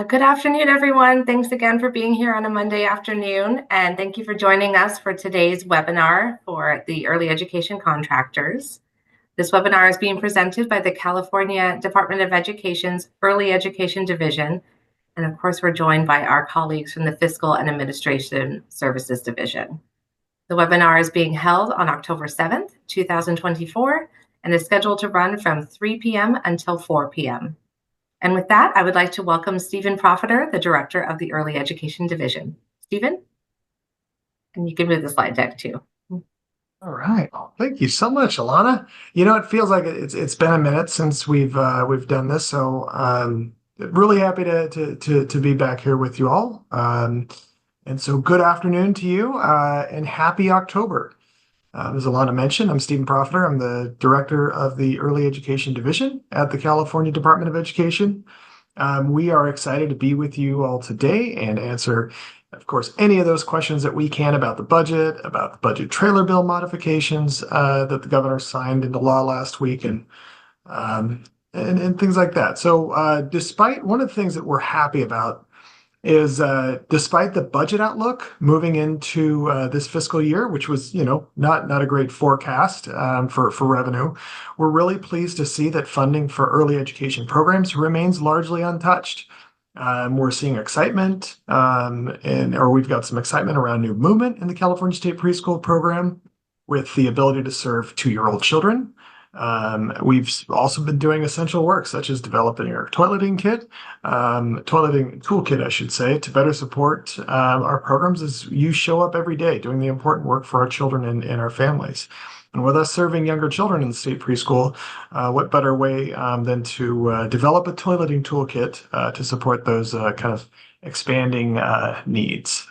Good afternoon, everyone. Thanks again for being here on a Monday afternoon, and thank you for joining us for today's webinar for the early education contractors. This webinar is being presented by the California Department of Education's Early Education Division, and of course, we're joined by our colleagues from the Fiscal and Administration Services Division. The webinar is being held on October 7th, 2024, and is scheduled to run from 3 p.m. until 4 p.m. And with that, I would like to welcome Stephen Profiter, the Director of the Early Education Division. Stephen, and you can move the slide deck too. All right. Well, thank you so much, Alana. It feels like it's been a minute since we've done this, so really happy to be back here with you all. And so good afternoon to you, and happy October. As Alana mentioned, I'm Stephen Profiter. I'm the Director of the Early Education Division at the California Department of Education. We are excited to be with you all today and answer, of course, any of those questions that we can about the budget trailer bill modifications that the governor signed into law last week, and things like that. So, despite one of the things that we're happy about is despite the budget outlook moving into this fiscal year, which was, not a great forecast for revenue, we're really pleased to see that funding for early education programs remains largely untouched. We're seeing excitement, or we've got some excitement around new movement in the California State Preschool Program with the ability to serve 2-year-old children. We've also been doing essential work, such as developing our toileting toolkit, I should say, to better support our programs as you show up every day doing the important work for our children and our families. And with us serving younger children in the state preschool, what better way than to develop a toileting toolkit to support those kind of expanding needs.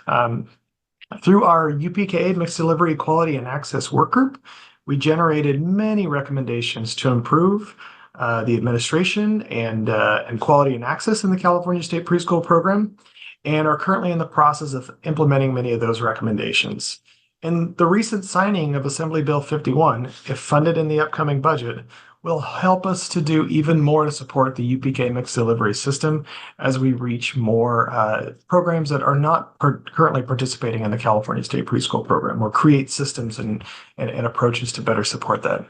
Through our UPKA Mixed Delivery Quality and Access Work Group, we generated many recommendations to improve the administration and quality and access in the California State Preschool Program, and are currently in the process of implementing many of those recommendations. And the recent signing of Assembly Bill 51, if funded in the upcoming budget, will help us to do even more to support the UPK mixed delivery system as we reach more programs that are not currently participating in the California State Preschool Program, or create systems and approaches to better support that.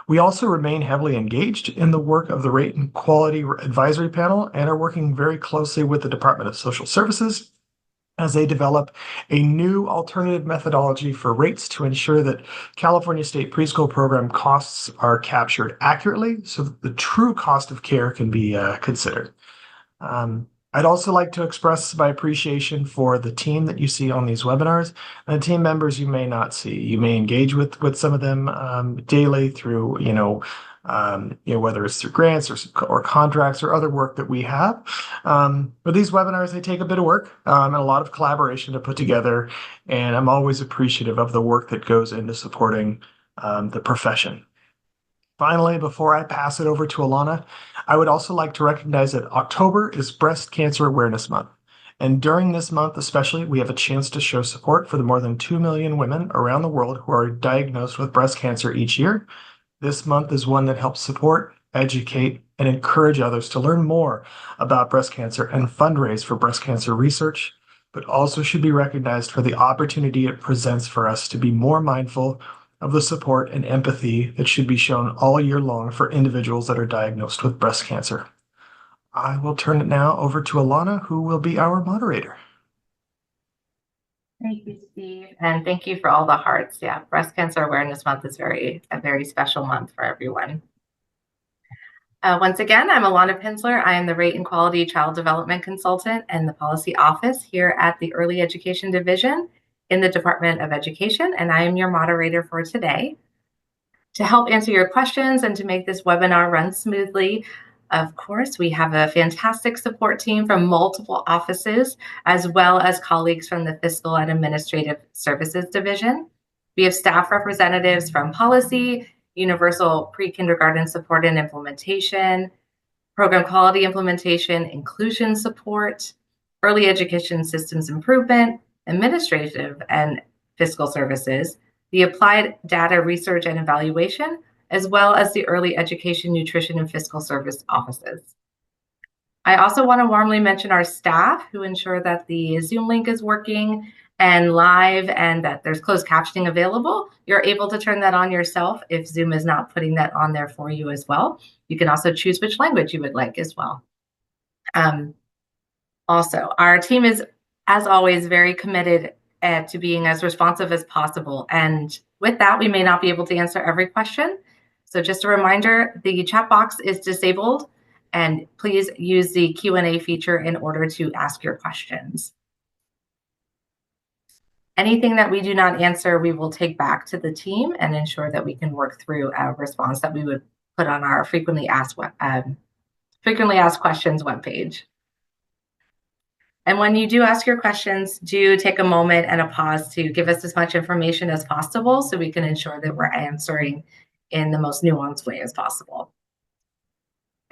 We also remain heavily engaged in the work of the Rate and Quality Advisory Panel and are working very closely with the Department of Social Services as they develop a new alternative methodology for rates to ensure that California State Preschool Program costs are captured accurately so that the true cost of care can be considered. I'd also like to express my appreciation for the team that you see on these webinars and the team members you may not see. You may engage with some of them daily through, whether it's through grants or contracts or other work that we have. But these webinars, they take a bit of work and a lot of collaboration to put together. And I'm always appreciative of the work that goes into supporting the profession. Finally, before I pass it over to Alana, I would also like to recognize that October is Breast Cancer Awareness Month. And during this month especially, we have a chance to show support for the more than 2 million women around the world who are diagnosed with breast cancer each year. This month is one that helps support, educate, and encourage others to learn more about breast cancer and fundraise for breast cancer research, but also should be recognized for the opportunity it presents for us to be more mindful of the support and empathy that should be shown all year long for individuals that are diagnosed with breast cancer. I will turn it now over to Alana, who will be our moderator. Thank you, Steve, and thank you for all the hearts. Yeah, Breast Cancer Awareness Month is a very special month for everyone. Once again, I'm Alana Pinsler. I am the Rate and Quality Child Development Consultant and the Policy Office here at the Early Education Division in the Department of Education, and I am your moderator for today. To help answer your questions and to make this webinar run smoothly, of course, we have a fantastic support team from multiple offices, as well as colleagues from the Fiscal and Administrative Services Division. We have staff representatives from Policy, Universal Pre-Kindergarten Support and Implementation, Program Quality Implementation, Inclusion Support, Early Education Systems Improvement, Administrative and Fiscal Services, the Applied Data Research and Evaluation, as well as the Early Education, Nutrition, and Fiscal Service offices. I also want to warmly mention our staff who ensure that the Zoom link is working and live and that there's closed captioning available. You're able to turn that on yourself if Zoom is not putting that on there for you as well. You can also choose which language you would like as well. Also, our team is, as always, very committed to being as responsive as possible. And with that, we may not be able to answer every question. So just a reminder, the chat box is disabled, and please use the Q&A feature in order to ask your questions. Anything that we do not answer, we will take back to the team and ensure that we can work through a response that we would put on our frequently asked questions webpage. And when you do ask your questions, do take a moment and a pause to give us as much information as possible so we can ensure that we're answering in the most nuanced way as possible.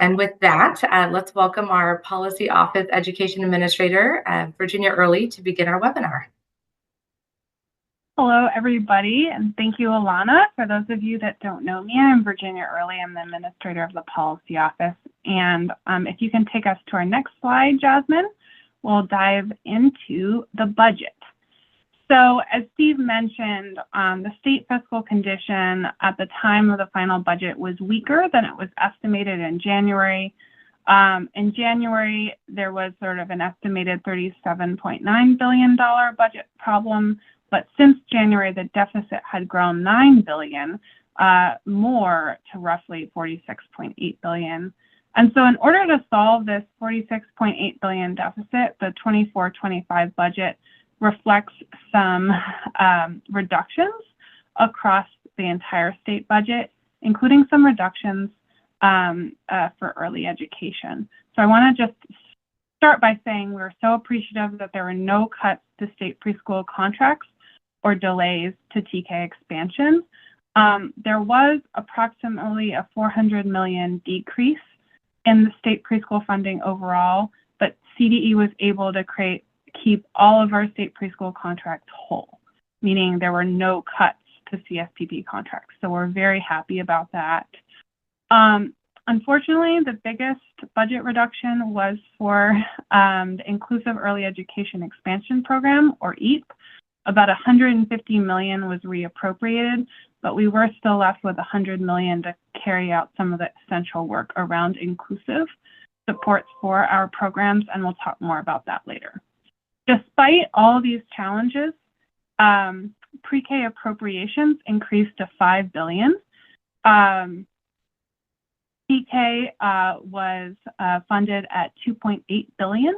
And with that, let's welcome our Policy Office Education Administrator, Virginia Early, to begin our webinar. Hello, everybody, and thank you, Alana. For those of you that don't know me, I'm Virginia Early. I'm the Administrator of the Policy Office. And if you can take us to our next slide, Jasmine, we'll dive into the budget. So as Steve mentioned, the state fiscal condition at the time of the final budget was weaker than it was estimated in January. In January, there was sort of an estimated $37.9 billion budget problem, but since January, the deficit had grown $9 billion more to roughly $46.8 billion. And so in order to solve this $46.8 billion deficit, the 24-25 budget reflects some reductions across the entire state budget, including some reductions for early education. So I want to just start by saying we're so appreciative that there were no cuts to state preschool contracts or delays to TK expansion. There was approximately a $400 million decrease in the state preschool funding overall, but CDE was able to keep all of our state preschool contracts whole, meaning there were no cuts to CSPP contracts. So we're very happy about that. Unfortunately, the biggest budget reduction was for the Inclusive Early Education Expansion Program, or EAP. About $150 million was reappropriated, but we were still left with $100 million to carry out some of the essential work around inclusive supports for our programs, and we'll talk more about that later. Despite all of these challenges, pre-K appropriations increased to $5 billion. TK was funded at $2.8 billion,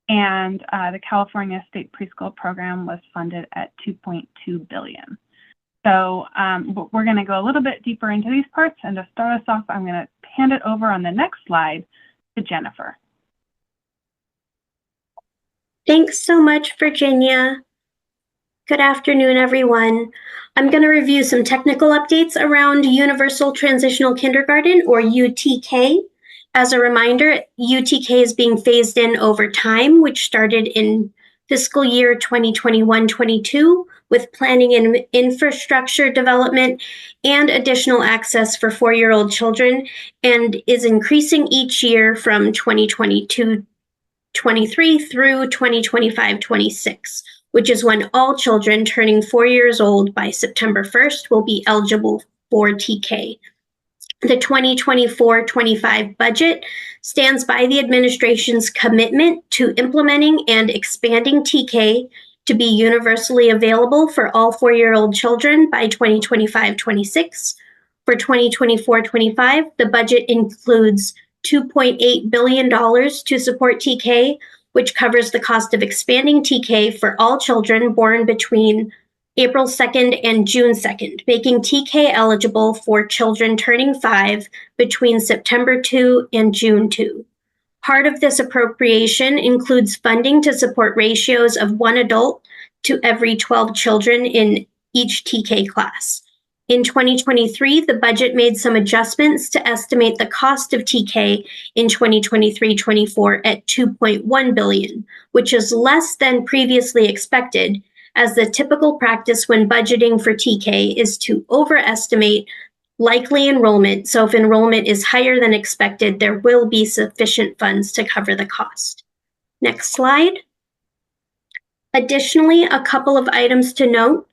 and the California State Preschool Program was funded at $2.2 billion. So we're going to go a little bit deeper into these parts, and to start us off, I'm going to hand it over on the next slide to Jennifer. Thanks so much, Virginia. Good afternoon, everyone. I'm going to review some technical updates around Universal Transitional Kindergarten, or UTK. As a reminder, UTK is being phased in over time, which started in fiscal year 2021-22 with planning and infrastructure development and additional access for 4-year-old children, and is increasing each year from 2022-23 through 2025-26, which is when all children turning 4 years old by September 1st will be eligible for TK. The 2024-25 budget stands by the administration's commitment to implementing and expanding TK to be universally available for all 4-year-old children by 2025-26. For 2024-25, the budget includes $2.8 billion to support TK, which covers the cost of expanding TK for all children born between April 2nd and June 2nd, making TK eligible for children turning 5 between September 2 and June 2. Part of this appropriation includes funding to support ratios of 1 adult to every 12 children in each TK class. In 2023, the budget made some adjustments to estimate the cost of TK in 2023-24 at $2.1 billion, which is less than previously expected, as the typical practice when budgeting for TK is to overestimate likely enrollment. So if enrollment is higher than expected, there will be sufficient funds to cover the cost. Next slide. Additionally, a couple of items to note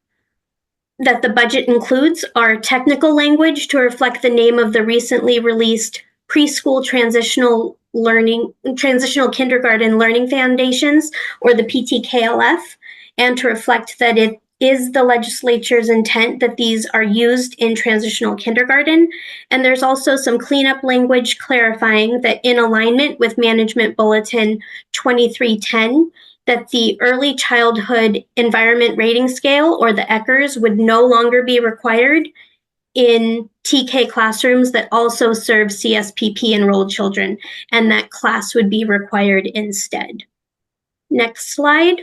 that the budget includes are technical language to reflect the name of the recently released preschool transitional kindergarten learning foundations, or the PTKLF, and to reflect that it is the legislature's intent that these are used in transitional kindergarten. And there's also some cleanup language clarifying that in alignment with Management Bulletin 2310, that the Early Childhood Environment Rating Scale, or the ECHRS, would no longer be required in TK classrooms that also serve CSPP enrolled children, and that class would be required instead. Next slide.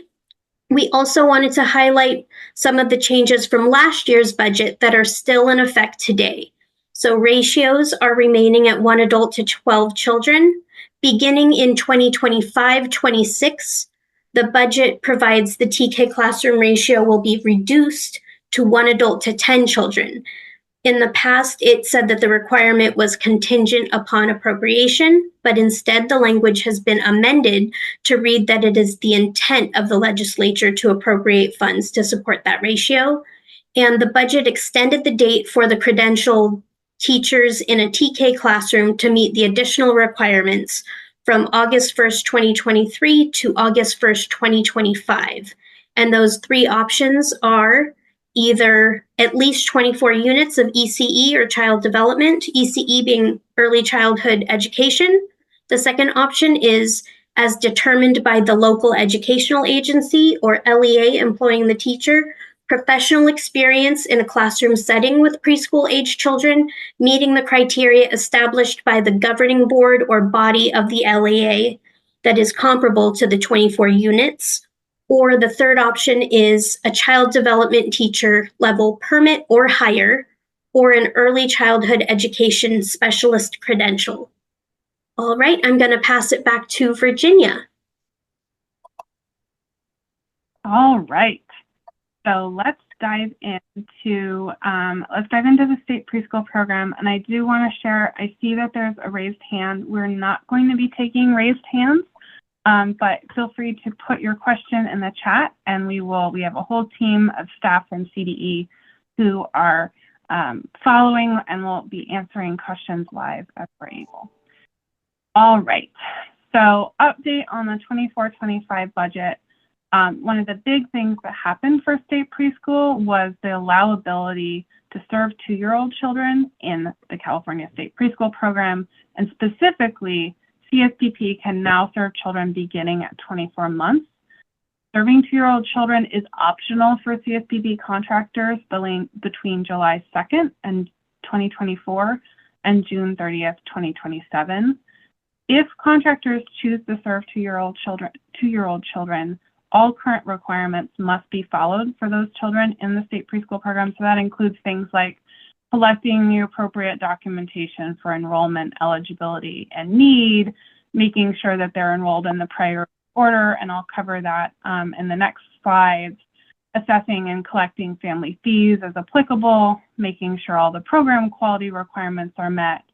We also wanted to highlight some of the changes from last year's budget that are still in effect today. So ratios are remaining at 1 adult to 12 children. Beginning in 2025-26, the budget provides the TK classroom ratio will be reduced to 1 adult to 10 children. In the past, it said that the requirement was contingent upon appropriation, but instead the language has been amended to read that it is the intent of the legislature to appropriate funds to support that ratio. And the budget extended the date for the credentialed teachers in a TK classroom to meet the additional requirements from August 1st, 2023 to August 1st, 2025. And those three options are either at least 24 units of ECE or child development, ECE being early childhood education. The second option is as determined by the local educational agency, or LEA, employing the teacher, professional experience in a classroom setting with preschool age children, meeting the criteria established by the governing board or body of the LEA that is comparable to the 24 units. Or the third option is a child development teacher level permit or higher, or an early childhood education specialist credential. All right, I'm going to pass it back to Virginia. All right. So let's dive into the state preschool program. And I do want to share, I see that there's a raised hand. We're not going to be taking raised hands. But feel free to put your question in the chat, and we have a whole team of staff from CDE who are following and will be answering questions live as we're able. All right, so update on the 24-25 budget. One of the big things that happened for state preschool was the allowability to serve 2-year-old children in the California State Preschool Program, and specifically, CSPP can now serve children beginning at 24 months. Serving 2-year-old children is optional for CSPP contractors billing between July 2nd and 2024 and June 30th, 2027. If contractors choose to serve 2-year-old children, all current requirements must be followed for those children in the state preschool program. So that includes things like collecting the appropriate documentation for enrollment, eligibility, and need, making sure that they're enrolled in the priority order, and I'll cover that in the next slides, assessing and collecting family fees as applicable, making sure all the program quality requirements are met,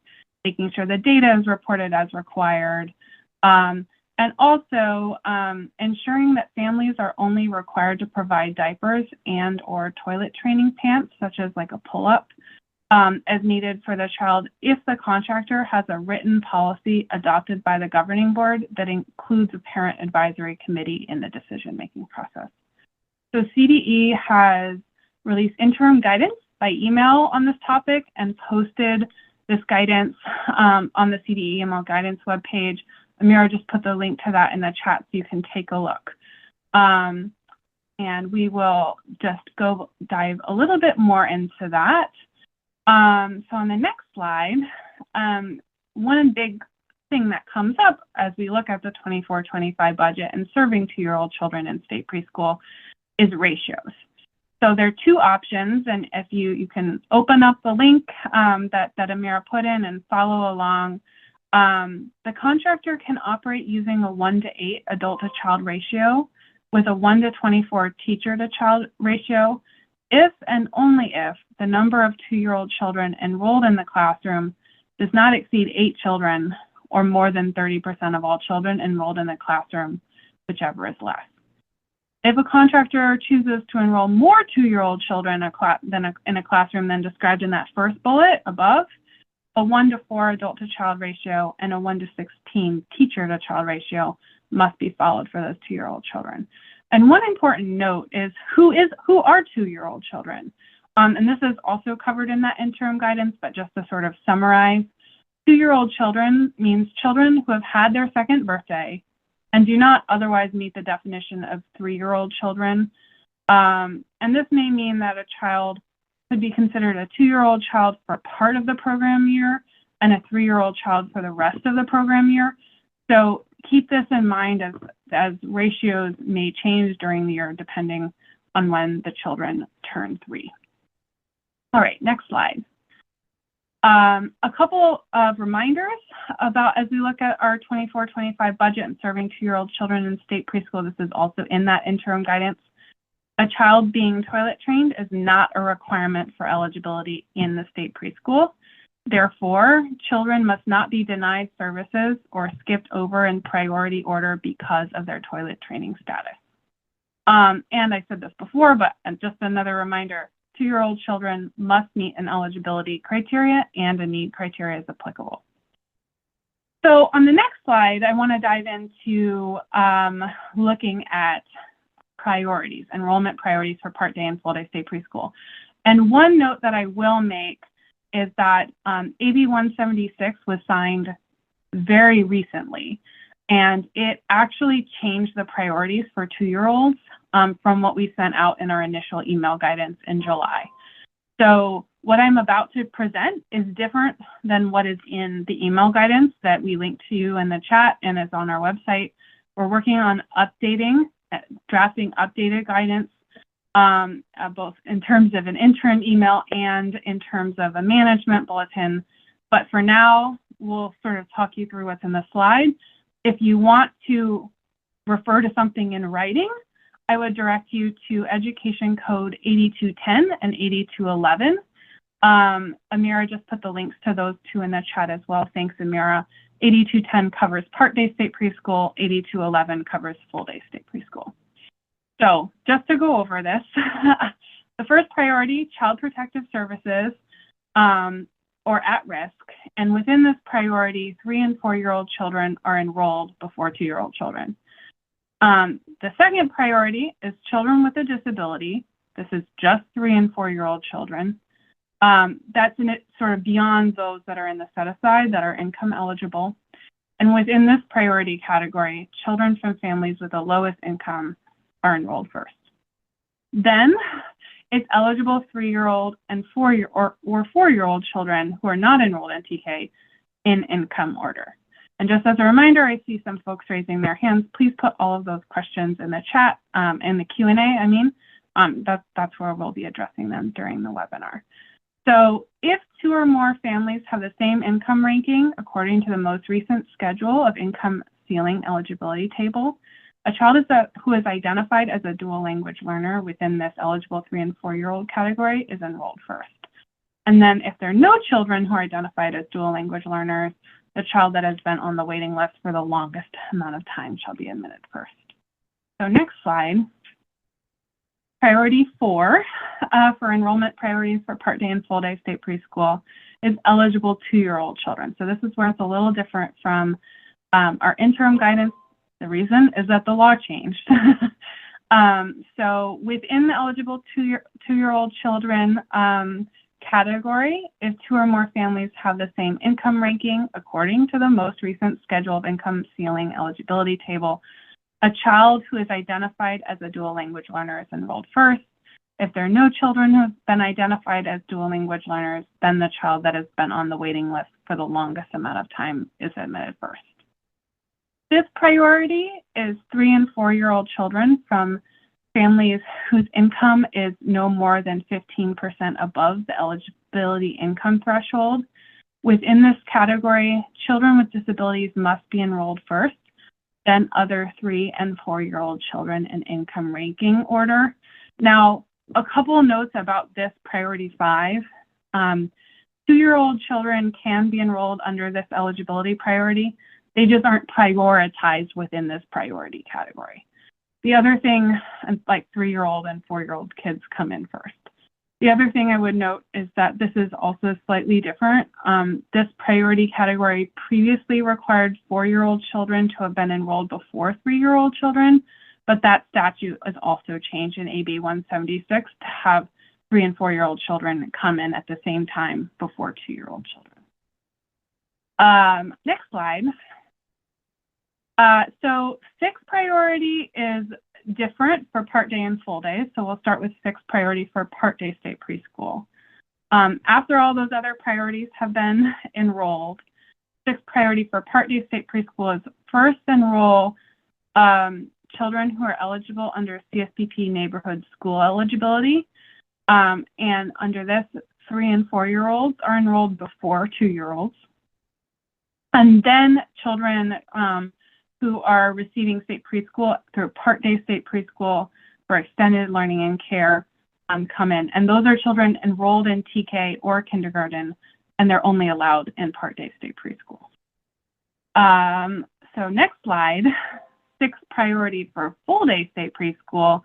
making sure the data is reported as required, and also ensuring that families are only required to provide diapers and or toilet training pants, such as like a pull-up, as needed for the child if the contractor has a written policy adopted by the governing board that includes a parent advisory committee in the decision-making process. So CDE has released interim guidance by email on this topic and posted this guidance on the CDE email guidance webpage. Amira just put the link to that in the chat so you can take a look. And we will just go dive a little bit more into that. So on the next slide, one big thing that comes up as we look at the 24-25 budget and serving 2-year-old children in state preschool is ratios. So there are two options, and if you can open up the link that Amira put in and follow along. The contractor can operate using a 1-to-8 adult to child ratio with a 1-to-24 teacher to child ratio if and only if the number of 2-year-old children enrolled in the classroom does not exceed 8 children or more than 30% of all children enrolled in the classroom, whichever is less. If a contractor chooses to enroll more 2-year-old children in a classroom than described in that first bullet above, a 1-to-4 adult-to-child ratio and a 1-to-16 teacher-to-child ratio must be followed for those 2-year-old children. And one important note is who are 2-year-old children? And this is also covered in that interim guidance, but just to sort of summarize, 2-year-old children means children who have had their second birthday and do not otherwise meet the definition of 3-year-old children. And this may mean that a child could be considered a 2-year-old child for part of the program year and a 3-year-old child for the rest of the program year. So keep this in mind as ratios may change during the year depending on when the children turn 3. All right, next slide. A couple of reminders about as we look at our 24-25 budget and serving 2-year-old children in state preschool. This is also in that interim guidance. A child being toilet trained is not a requirement for eligibility in the state preschool. Therefore, children must not be denied services or skipped over in priority order because of their toilet training status. And I said this before, but just another reminder, 2-year-old children must meet an eligibility criteria and a need criteria as applicable. So on the next slide, I want to dive into looking at priorities, enrollment priorities for part day and full day state preschool. And one note that I will make is that AB 176 was signed very recently, and it actually changed the priorities for 2-year-olds from what we sent out in our initial email guidance in July. So what I'm about to present is different than what is in the email guidance that we linked to you in the chat and is on our website. We're working on drafting updated guidance, both in terms of an interim email and in terms of a management bulletin. But for now, we'll sort of talk you through what's in the slide. If you want to refer to something in writing, I would direct you to Education Code 8210 and 8211. Amira just put the links to those two in the chat as well. Thanks, Amira. 8210 covers part day state preschool, 8211 covers full day state preschool. So just to go over this, the first priority, child protective services or at risk. And within this priority, 3- and 4-year-old children are enrolled before 2-year-old children. The second priority is children with a disability. This is just 3- and 4-year-old children. That's in it sort of beyond those that are in the set aside that are income eligible. And within this priority category, children from families with the lowest income are enrolled first. Then it's eligible 3-year-old and 4-year-old children who are not enrolled in TK in income order. And just as a reminder, I see some folks raising their hands. Please put all of those questions in the chat, in the Q&A, I mean. That's where we'll be addressing them during the webinar. So if 2 or more families have the same income ranking according to the most recent schedule of income ceiling eligibility table, a child who is identified as a dual language learner within this eligible 3- and 4-year-old category is enrolled first. And then if there are no children who are identified as dual language learners, the child that has been on the waiting list for the longest amount of time shall be admitted first. So next slide. Priority 4 for enrollment priorities for part day and full day state preschool is eligible 2-year-old children. So this is where it's a little different from our interim guidance. The reason is that the law changed. So within the eligible 2-year-old children category, if 2 or more families have the same income ranking according to the most recent schedule of income ceiling eligibility table, a child who is identified as a dual language learner is enrolled first. If there are no children who have been identified as dual language learners, then the child that has been on the waiting list for the longest amount of time is admitted first. This priority is 3- and 4-year-old children from families whose income is no more than 15% above the eligibility income threshold. Within this category, children with disabilities must be enrolled first, then other 3- and 4-year-old children in income ranking order. Now, a couple of notes about this priority 5. 2-year-old children can be enrolled under this eligibility priority. They just aren't prioritized within this priority category. The other thing, like 3-year-old and 4-year-old kids come in first. The other thing I would note is that this is also slightly different. This priority category previously required 4-year-old children to have been enrolled before 3-year-old children, but that statute is also changed in AB 176 to have 3- and 4-year-old children come in at the same time before 2-year-old children. Next slide. So 6 priority is different for part day and full day. So we'll start with 6 priority for part day state preschool. After all those other priorities have been enrolled, 6 priority for part day state preschool is first enroll children who are eligible under CSPP neighborhood school eligibility. And under this, 3- and 4-year-olds are enrolled before 2-year-olds. And then children who are receiving state preschool through part day state preschool for extended learning and care come in. And those are children enrolled in TK or kindergarten, and they're only allowed in part day state preschool. So next slide, 6 priority for full day state preschool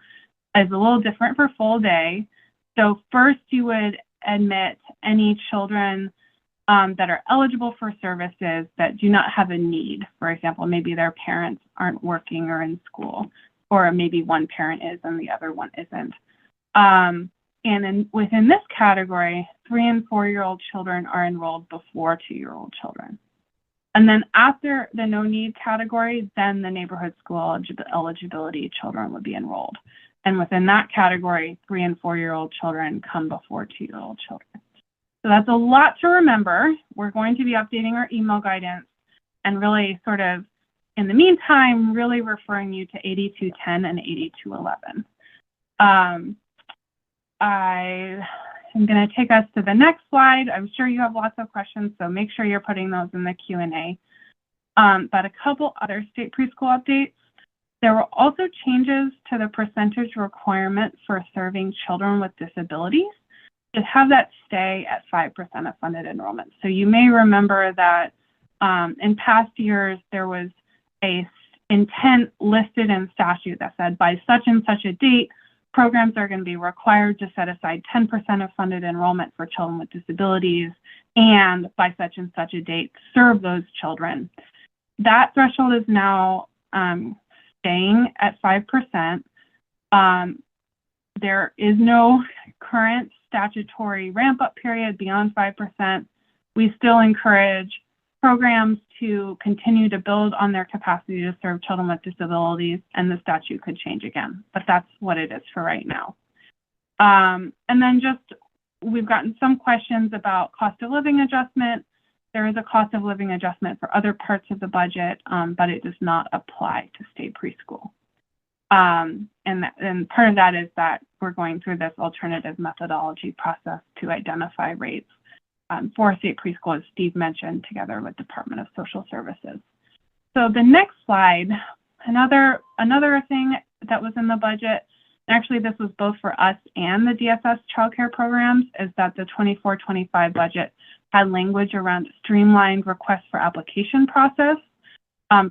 is a little different for full day. So first you would admit any children that are eligible for services that do not have a need. For example, maybe their parents aren't working or in school, or maybe one parent is and the other one isn't. And then within this category, 3- and 4-year-old children are enrolled before 2-year-old children. And then after the no need category, then the neighborhood school eligibility children would be enrolled. And within that category, 3- and 4-year-old children come before 2-year-old children. So that's a lot to remember. We're going to be updating our email guidance and really sort of, in the meantime, really referring you to 8210 and 8211. I am going to take us to the next slide. I'm sure you have lots of questions, so make sure you're putting those in the Q&A. But a couple other state preschool updates. There were also changes to the percentage requirement for serving children with disabilities to have that stay at 5% of funded enrollment. So you may remember that in past years, there was a intent listed in statute that said by such and such a date, programs are going to be required to set aside 10% of funded enrollment for children with disabilities, and by such and such a date, serve those children. That threshold is now staying at 5%. There is no current statutory ramp-up period beyond 5%. We still encourage programs to continue to build on their capacity to serve children with disabilities, and the statute could change again, but that's what it is for right now. And then just, we've gotten some questions about cost of living adjustment. There is a cost of living adjustment for other parts of the budget, but it does not apply to state preschool. And part of that is that we're going through this alternative methodology process to identify rates for state preschool, as Steve mentioned, together with Department of Social Services. So the next slide, another thing that was in the budget, actually this was both for us and the DSS childcare programs, is that the 24-25 budget had language around streamlined request for application process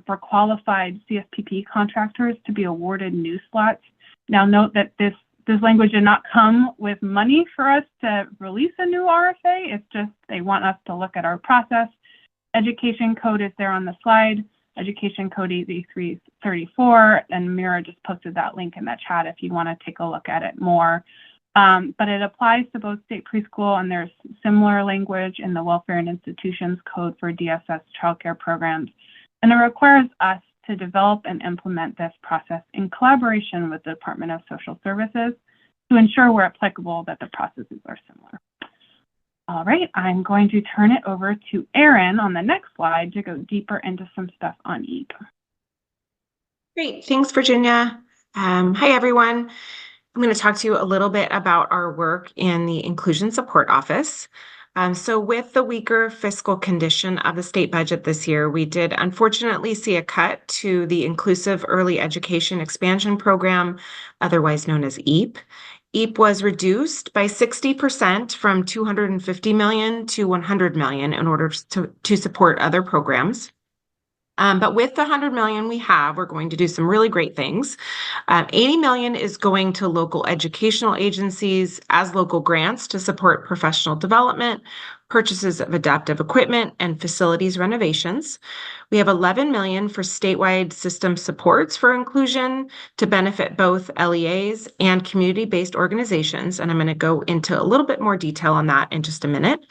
for qualified CSPP contractors to be awarded new slots. Now note that this language did not come with money for us to release a new RFA. It's just they want us to look at our process. Education code is there on the slide, Education Code 8334, and Mira just posted that link in that chat if you want to take a look at it more. But it applies to both state preschool, and there's similar language in the Welfare and Institutions Code for DSS childcare programs. And it requires us to develop and implement this process in collaboration with the Department of Social Services to ensure where applicable that the processes are similar. All right, I'm going to turn it over to Erin on the next slide to go deeper into some stuff on EAP. Great, thanks, Virginia. Hi, everyone. I'm going to talk to you a little bit about our work in the Inclusion Support Office. So with the weaker fiscal condition of the state budget this year, we did unfortunately see a cut to the Inclusive Early Education Expansion Program, otherwise known as EAP. EAP was reduced by 60% from 250 million to 100 million in order to support other programs. But with the 100 million we have, we're going to do some really great things. 80 million is going to local educational agencies as local grants to support professional development, purchases of adaptive equipment, and facilities renovations. We have 11 million for statewide system supports for inclusion to benefit both LEAs and community-based organizations. And I'm going to go into a little bit more detail on that in just a minute.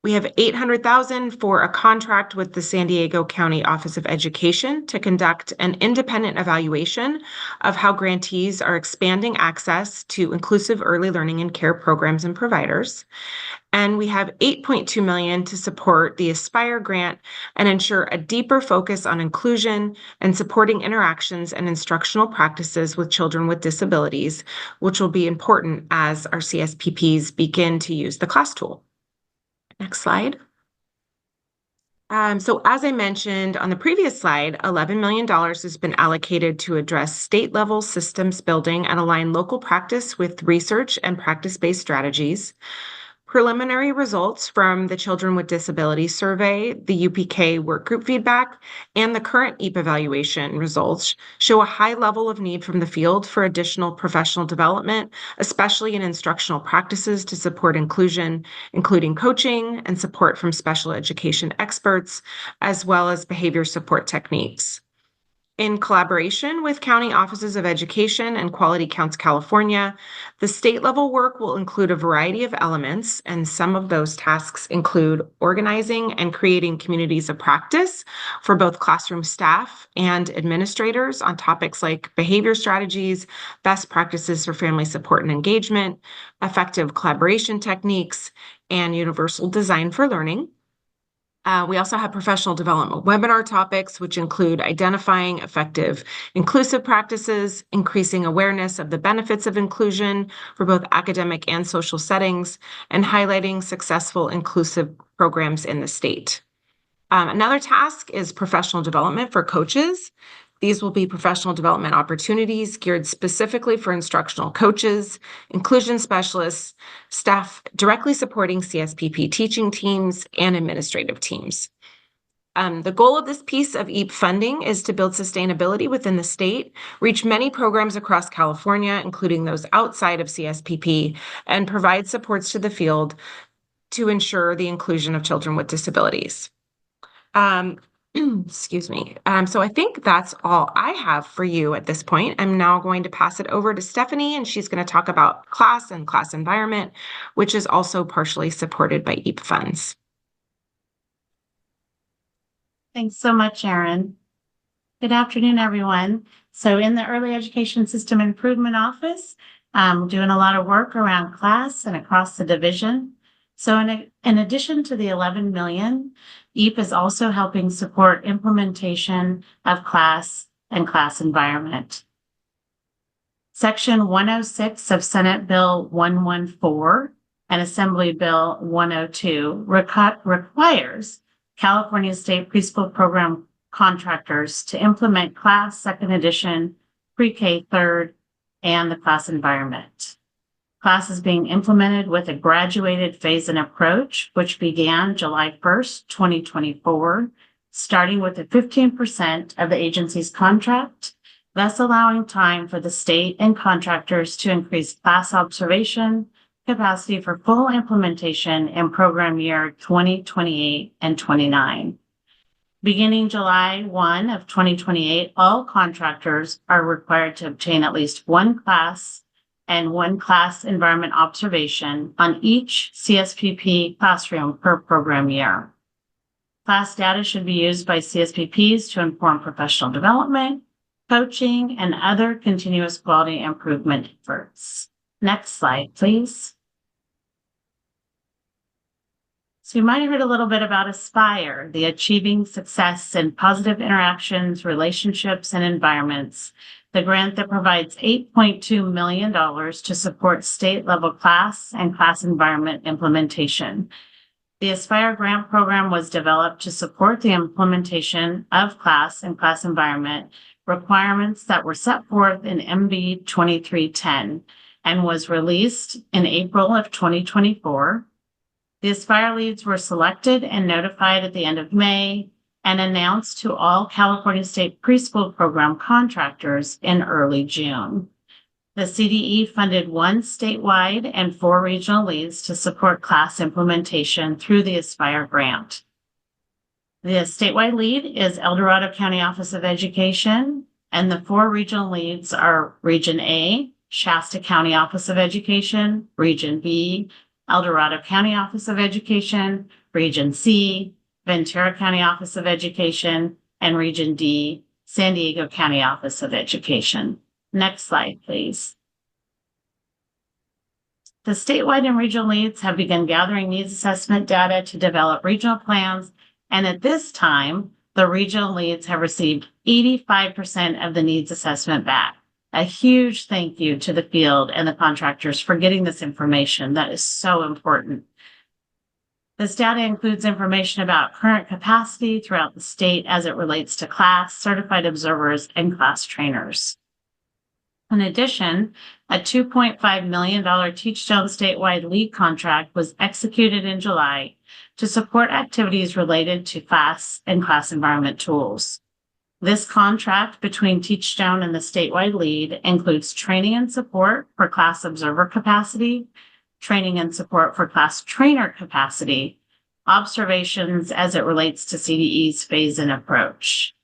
We have 800,000 for a contract with the San Diego County Office of Education to conduct an independent evaluation of how grantees are expanding access to inclusive early learning and care programs and providers. And we have 8.2 million to support the Aspire grant and ensure a deeper focus on inclusion and supporting interactions and instructional practices with children with disabilities, which will be important as our CSPPs begin to use the class tool. Next slide. So as I mentioned on the previous slide, $11 million has been allocated to address state-level systems building and align local practice with research and practice-based strategies. Preliminary results from the Children with Disabilities Survey, the UPK workgroup feedback, and the current EAP evaluation results show a high level of need from the field for additional professional development, especially in instructional practices to support inclusion, including coaching and support from special education experts, as well as behavior support techniques. In collaboration with County Offices of Education and Quality Counts California, the state-level work will include a variety of elements, and some of those tasks include organizing and creating communities of practice for both classroom staff and administrators on topics like behavior strategies, best practices for family support and engagement, effective collaboration techniques, and universal design for learning. We also have professional development webinar topics, which include identifying effective inclusive practices, increasing awareness of the benefits of inclusion for both academic and social settings, and highlighting successful inclusive programs in the state. Another task is professional development for coaches. These will be professional development opportunities geared specifically for instructional coaches, inclusion specialists, staff directly supporting CSPP teaching teams, and administrative teams. The goal of this piece of EAP funding is to build sustainability within the state, reach many programs across California, including those outside of CSPP, and provide supports to the field to ensure the inclusion of children with disabilities. Excuse me. So I think that's all I have for you at this point. I'm now going to pass it over to Stephanie, and she's going to talk about class and class environment, which is also partially supported by EAP funds. Thanks so much, Erin. Good afternoon, everyone. So in the Early Education System Improvement Office, I'm doing a lot of work around class and across the division. So in addition to the 11 million, EAP is also helping support implementation of class and class environment. Section 106 of Senate Bill 114 and Assembly Bill 102 requires California State Preschool Program contractors to implement class second edition, pre-K third, and the class environment. Class is being implemented with a graduated phase-in approach, which began July 1st, 2024, starting with the 15% of the agency's contract, thus allowing time for the state and contractors to increase class observation capacity for full implementation in program year 2028 and 29. Beginning July 1 of 2028, all contractors are required to obtain at least one class and one class environment observation on each CSPP classroom per program year. Class data should be used by CSPPs to inform professional development, coaching, and other continuous quality improvement efforts. Next slide, please. So you might have heard a little bit about Aspire, the Achieving Success in Positive Interactions, Relationships, and Environments, the grant that provides $8.2 million to support state-level class and class environment implementation. The Aspire grant program was developed to support the implementation of class and class environment requirements that were set forth in MB 2310 and was released in April of 2024. The Aspire leads were selected and notified at the end of May and announced to all California State Preschool Program contractors in early June. The CDE funded 1 statewide and 4 regional leads to support class implementation through the Aspire grant. The statewide lead is El Dorado County Office of Education, and the 4 regional leads are Region A, Shasta County Office of Education, Region B, El Dorado County Office of Education, Region C, Ventura County Office of Education, and Region D, San Diego County Office of Education. Next slide, please. The statewide and regional leads have begun gathering needs assessment data to develop regional plans, and at this time, the regional leads have received 85% of the needs assessment back. A huge thank you to the field and the contractors for getting this information. That is so important. This data includes information about current capacity throughout the state as it relates to class, certified observers, and class trainers. In addition, a $2.5 million Teachstone statewide lead contract was executed in July to support activities related to class and class environment tools. This contract between Teachstone and the statewide lead includes training and support for class observer capacity, training and support for class trainer capacity, observations as it relates to CDE's phase-in approach.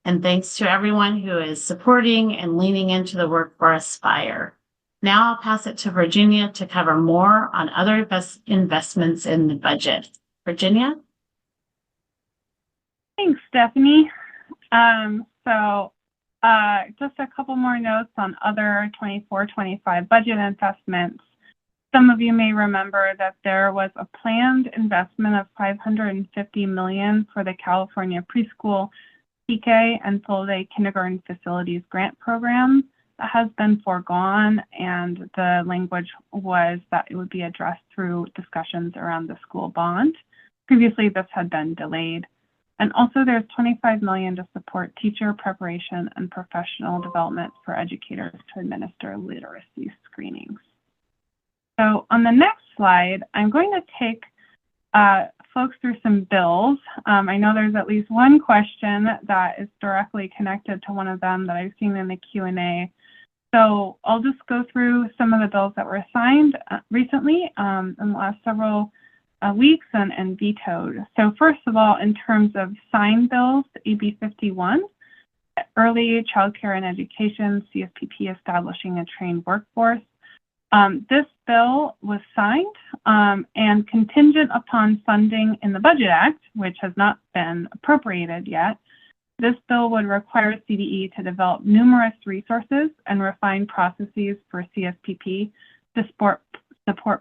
And thanks to everyone who is supporting and leaning into the work for Aspire. Now I'll pass it to Virginia to cover more on other investments in the budget. Virginia? Thanks, Stephanie. Just a couple more notes on other 24-25 budget investments. Some of you may remember that there was a planned investment of $550 million for the California Preschool, PK, and full-day kindergarten facilities grant program. That has been foregone, and the language was that it would be addressed through discussions around the school bond. Previously, this had been delayed. And also there's $25 million to support teacher preparation and professional development for educators to administer literacy screenings. So on the next slide, I'm going to take folks through some bills. I know there's at least one question that is directly connected to one of them that I've seen in the Q&A. So I'll just go through some of the bills that were signed recently in the last several weeks and vetoed. So first of all, in terms of signed bills, AB 51, Early Childcare and Education, CSPP establishing a trained workforce. This bill was signed and contingent upon funding in the Budget Act, which has not been appropriated yet. This bill would require CDE to develop numerous resources and refine processes for CSPP to support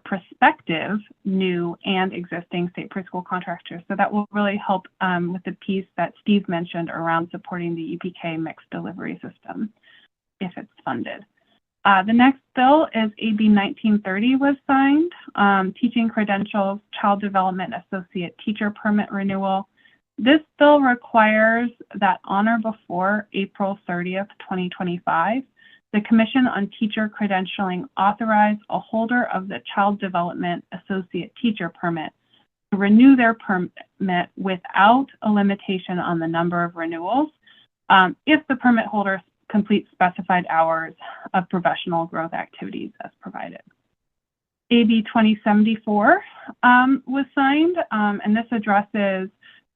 prospective, new, and existing state preschool contractors. So that will really help with the piece that Steve mentioned around supporting the EPK mixed delivery system if it's funded. The next bill is AB 1930 was signed, Teaching Credentials, Child Development Associate Teacher Permit Renewal. This bill requires that on or before April 30th, 2025, the Commission on Teacher Credentialing authorize a holder of the Child Development Associate Teacher Permit to renew their permit without a limitation on the number of renewals if the permit holder completes specified hours of professional growth activities as provided. AB 2074 was signed, and this addresses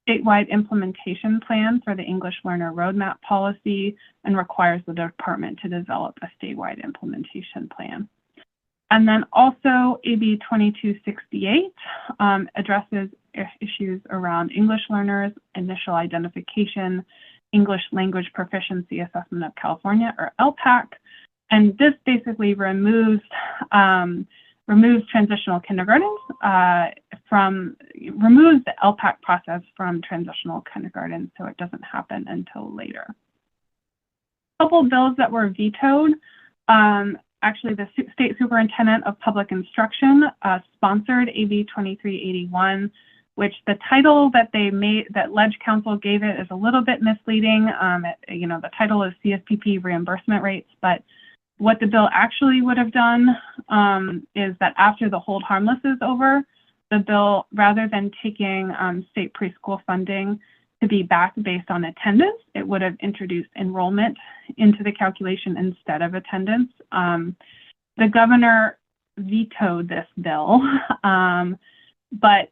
statewide implementation plan for the English Learner Roadmap policy and requires the department to develop a statewide implementation plan. And then also AB 2268 addresses issues around English learners, initial identification, English Language Proficiency Assessment of California, or LPAC. And this basically removes transitional kindergartens removes the LPAC process from transitional kindergarten, so it doesn't happen until later. A couple of bills that were vetoed. Actually, the State Superintendent of Public Instruction sponsored AB 2381, which the title that Ledge Council gave it is a little bit misleading. The title is CSPP reimbursement rates, but What the bill actually would have done is that after the hold harmless is over, the bill, rather than taking state preschool funding to be back based on attendance, it would have introduced enrollment into the calculation instead of attendance. The governor vetoed this bill, but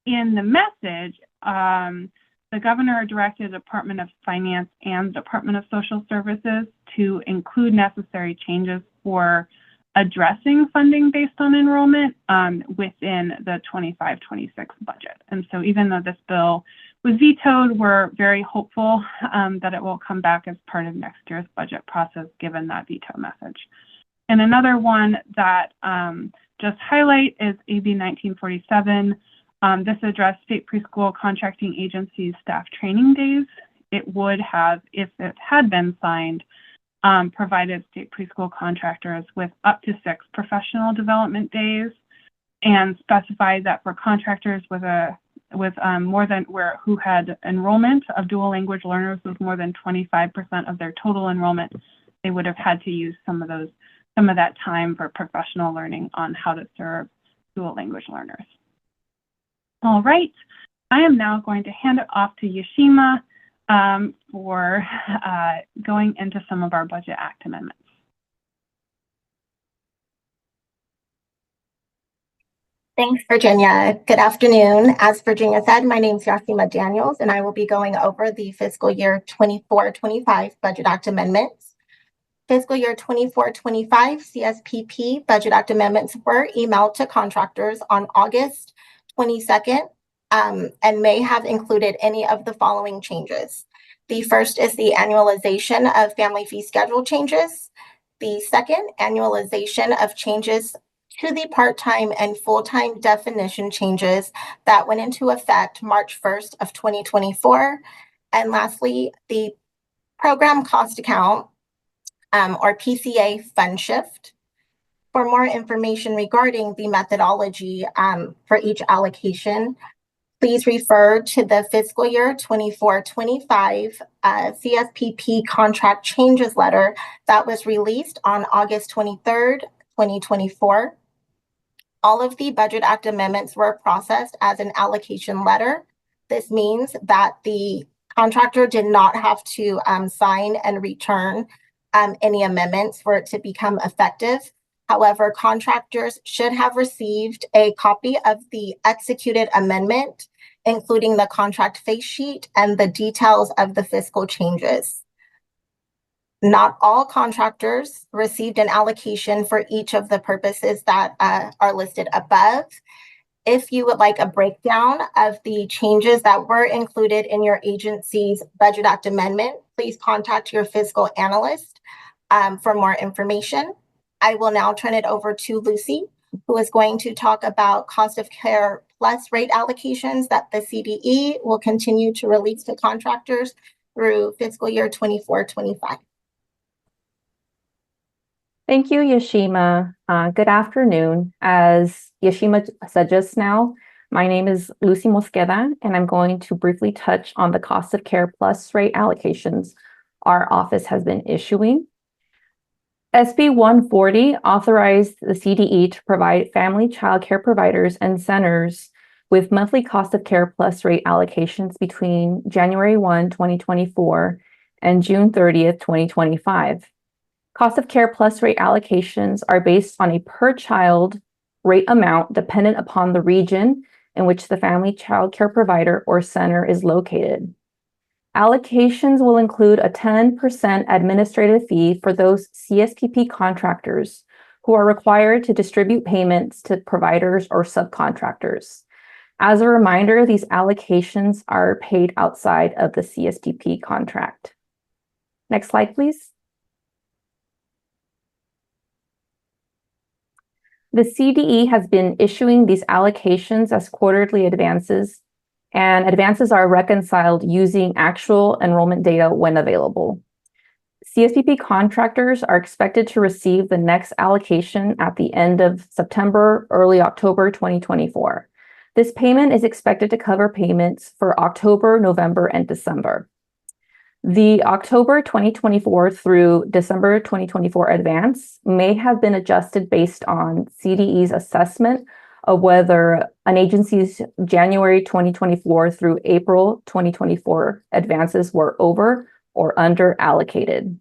in the message, the governor directed the Department of Finance and the Department of Social Services to include necessary changes for addressing funding based on enrollment within the 25-26 budget. And so even though this bill was vetoed, we're very hopeful that it will come back as part of next year's budget process, given that veto message. And another one that just highlight is AB 1947. This addressed state preschool contracting agencies' staff training days. It would have, if it had been signed, provided state preschool contractors with up to 6 professional development days, and specified that for contractors who had enrollment of dual language learners with more than 25% of their total enrollment, they would have had to use some of that time for professional learning on how to serve dual language learners. All right, I am now going to hand it off to Yoshima for going into some of our Budget Act amendments. Thanks, Virginia. Good afternoon. As Virginia said, my name is Yoshima Daniels, and I will be going over the fiscal year 24-25 Budget Act amendments. Fiscal year 24-25 CSPP Budget Act amendments were emailed to contractors on August 22nd and may have included any of the following changes. The first is the annualization of family fee schedule changes. The second, annualization of changes to the part-time and full-time definition changes that went into effect March 1st of 2024. And lastly, the program cost account or PCA fund shift. For more information regarding the methodology for each allocation, please refer to the fiscal year 24-25 CSPP contract changes letter that was released on August 23rd, 2024. All of the Budget Act amendments were processed as an allocation letter. This means that the contractor did not have to sign and return any amendments for it to become effective. However, contractors should have received a copy of the executed amendment, including the contract face sheet and the details of the fiscal changes. Not all contractors received an allocation for each of the purposes that are listed above. If you would like a breakdown of the changes that were included in your agency's Budget Act amendment, please contact your fiscal analyst for more information. I will now turn it over to Lucy, who is going to talk about cost of care plus rate allocations that the CDE will continue to release to contractors through fiscal year 24-25. Thank you, Yoshima. Good afternoon. As Yoshima said just now, my name is Lucy Mosqueda, and I'm going to briefly touch on the cost of care plus rate allocations our office has been issuing. SB 140 authorized the CDE to provide family child care providers and centers with monthly cost of care plus rate allocations between January 1, 2024 and June 30th, 2025. Cost of care plus rate allocations are based on a per child rate amount dependent upon the region in which the family child care provider or center is located. Allocations will include a 10% administrative fee for those CSPP contractors who are required to distribute payments to providers or subcontractors. As a reminder, these allocations are paid outside of the CSPP contract. Next slide, please. The CDE has been issuing these allocations as quarterly advances, and advances are reconciled using actual enrollment data when available. CSPP contractors are expected to receive the next allocation at the end of September, early October 2024. This payment is expected to cover payments for October, November, and December. The October 2024 through December 2024 advance may have been adjusted based on CDE's assessment of whether an agency's January 2024 through April 2024 advances were over or under allocated.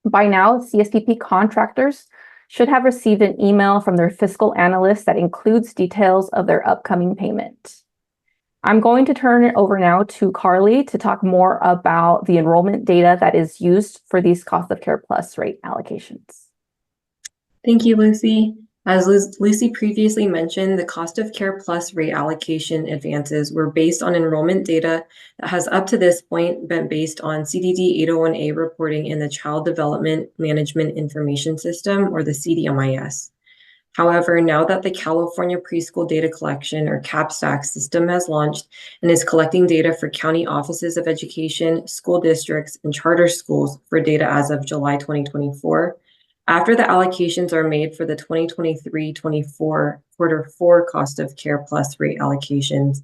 By now, CSPP contractors should have received an email from their fiscal analyst that includes details of their upcoming payment. I'm going to turn it over now to Carly to talk more about the enrollment data that is used for these cost of care plus rate allocations. Thank you, Lucy. As Lucy previously mentioned, the cost of care plus rate allocation advances were based on enrollment data that has up to this point been based on CDD 801A reporting in the Child Development Management Information System, or the CDMIS. However, now that the California Preschool Data Collection, or CAPSTAC system, has launched and is collecting data for county offices of education, school districts, and charter schools for data as of July 2024, after the allocations are made for the 2023-24 quarter 4 cost of care plus rate allocations,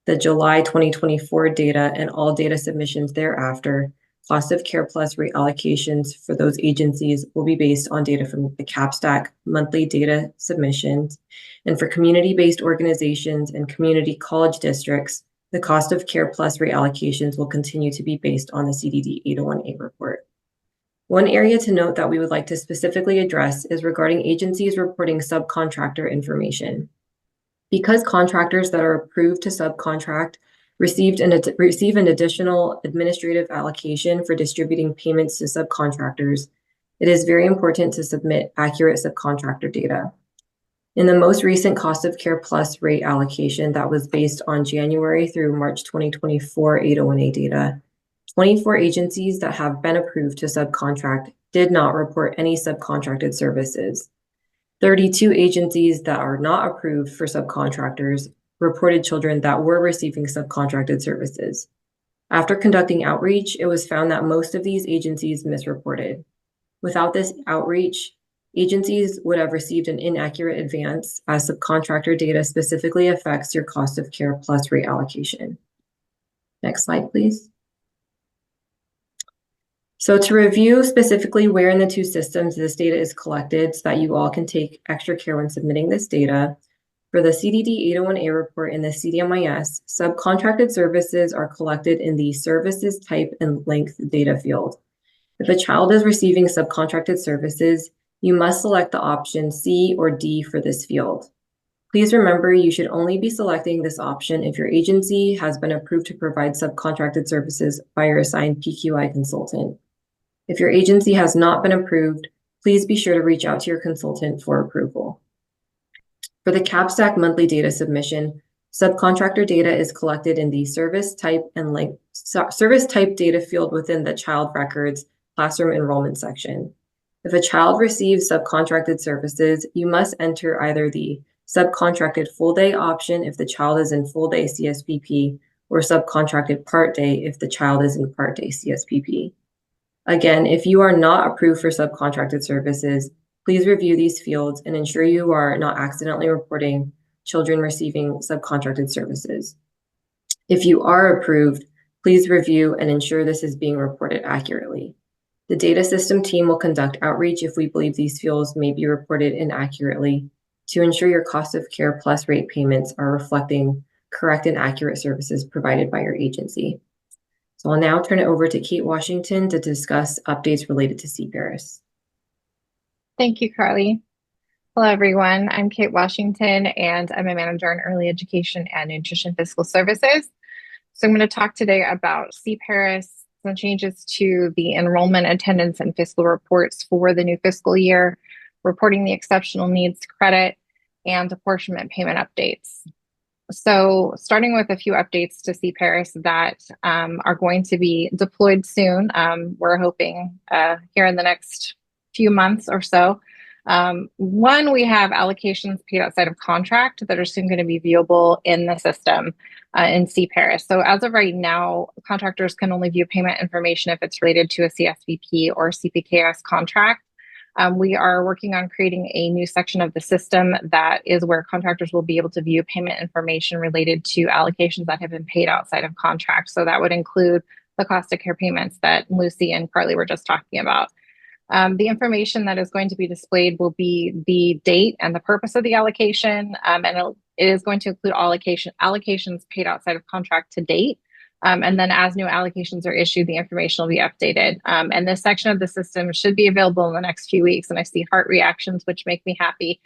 the July 2024 data and all data submissions thereafter, cost of care plus rate allocations for those agencies will be based on data from the CAPSTAC monthly data submissions. And for community-based organizations and community college districts, the cost of care plus rate allocations will continue to be based on the CDD 801A report. One area to note that we would like to specifically address is regarding agencies reporting subcontractor information. Because contractors that are approved to subcontract receive an additional administrative allocation for distributing payments to subcontractors, it is very important to submit accurate subcontractor data. In the most recent cost of care plus rate allocation that was based on January through March 2024 801A data, 24 agencies that have been approved to subcontract did not report any subcontracted services. 32 agencies that are not approved for subcontractors reported children that were receiving subcontracted services. After conducting outreach, it was found that most of these agencies misreported. Without this outreach, agencies would have received an inaccurate advance, as subcontractor data specifically affects your cost of care plus rate allocation. Next slide, please. So to review specifically where in the two systems this data is collected so that you all can take extra care when submitting this data, for the CDD 801A report in the CDMIS, subcontracted services are collected in the services type and length data field. If a child is receiving subcontracted services, you must select the option C or D for this field. Please remember you should only be selecting this option if your agency has been approved to provide subcontracted services by your assigned PQI consultant. If your agency has not been approved, please be sure to reach out to your consultant for approval. For the CAPSTAC monthly data submission, subcontractor data is collected in the service type data field within the child records classroom enrollment section. If a child receives subcontracted services, you must enter either the subcontracted full day option if the child is in full day CSPP, or subcontracted part day if the child is in part day CSPP. Again, if you are not approved for subcontracted services, please review these fields and ensure you are not accidentally reporting children receiving subcontracted services. If you are approved, please review and ensure this is being reported accurately. The data system team will conduct outreach if we believe these fields may be reported inaccurately to ensure your cost of care plus rate payments are reflecting correct and accurate services provided by your agency. So I'll now turn it over to Kate Washington to discuss updates related to CPARIS. Thank you, Carly. Hello, everyone. I'm Kate Washington, and I'm a manager in early education and nutrition fiscal services. So I'm going to talk today about CPARIS, some changes to the enrollment, attendance, and fiscal reports for the new fiscal year, reporting the exceptional needs credit, and apportionment payment updates. So starting with a few updates to CPARIS that are going to be deployed soon. We're hoping here in the next few months or so. One, we have allocations paid outside of contract that are soon going to be viewable in the system in CPARIS. So as of right now, contractors can only view payment information if it's related to a CSPP or CPKS contract. We are working on creating a new section of the system that is where contractors will be able to view payment information related to allocations that have been paid outside of contract. So that would include the cost of care payments that Lucy and Carly were just talking about. The information that is going to be displayed will be the date and the purpose of the allocation, and it is going to include allocations paid outside of contract to date. And then as new allocations are issued, the information will be updated. And this section of the system should be available in the next few weeks. And I see heart reactions, which make me happy.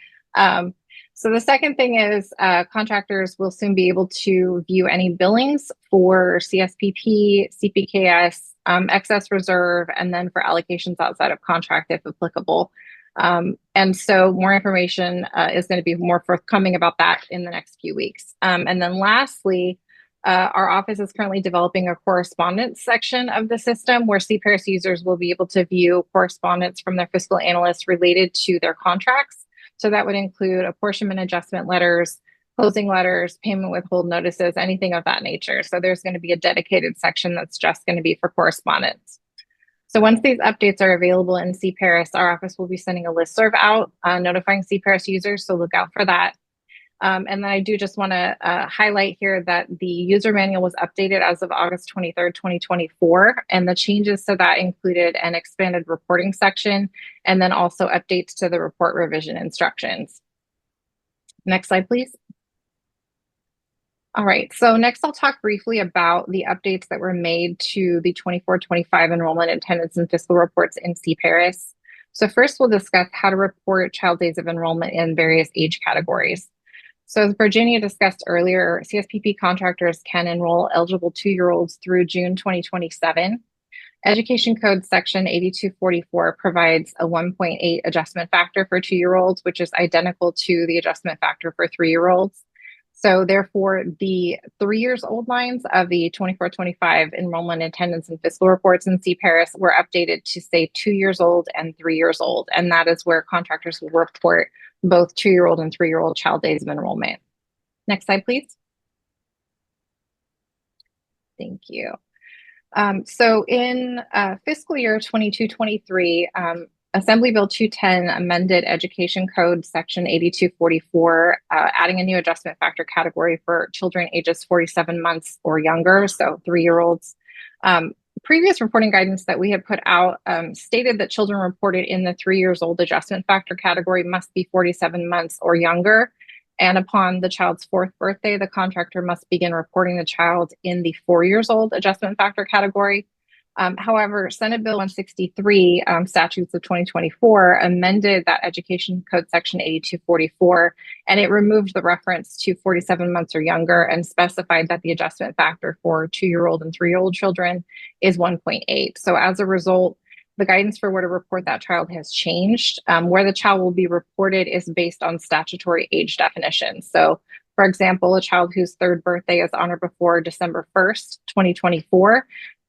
So the second thing is contractors will soon be able to view any billings for CSPP, CPKS, excess reserve, and then for allocations outside of contract if applicable. And so more information is going to be more forthcoming about that in the next few weeks. And then lastly, our office is currently developing a correspondence section of the system where CPARES users will be able to view correspondence from their fiscal analysts related to their contracts. So that would include apportionment adjustment letters, closing letters, payment withhold notices, anything of that nature. So there's going to be a dedicated section that's just going to be for correspondence. So once these updates are available in CPARES, our office will be sending a listserv out notifying CPARES users, so look out for that. And then I do just want to highlight here that the user manual was updated as of August 23rd, 2024, and the changes to that included an expanded reporting section and then also updates to the report revision instructions. Next slide, please. All right, so next I'll talk briefly about the updates that were made to the 24-25 enrollment attendance and fiscal reports in CPARES. So first we'll discuss how to report child days of enrollment in various age categories. So as Virginia discussed earlier, CSPP contractors can enroll eligible 2-year-olds through June 2027. Education Code Section 8244 provides a 1.8 adjustment factor for 2-year-olds, which is identical to the adjustment factor for 3-year-olds. So therefore, the 3 years old lines of the 24-25 enrollment attendance and fiscal reports in CPARES were updated to say 2 years old and 3 years old. And that is where contractors will report both 2-year-old and 3-year-old child days of enrollment. Next slide, please. Thank you. So in fiscal year 22-23, Assembly Bill 210 amended Education Code Section 8244, adding a new adjustment factor category for children ages 47 months or younger, so 3-year-olds. Previous reporting guidance that we had put out stated that children reported in the 3 years old adjustment factor category must be 47 months or younger. And upon the child's 4th birthday, the contractor must begin reporting the child in the 4 years old adjustment factor category. However, Senate Bill 163, Statutes of 2024, amended that Education Code Section 8244, and it removed the reference to 47 months or younger and specified that the adjustment factor for 2-year-old and 3-year-old children is 1.8. So as a result, the guidance for where to report that child has changed. Where the child will be reported is based on statutory age definitions. So, for example, a child whose 3rd birthday is on or before December 1st, 2024,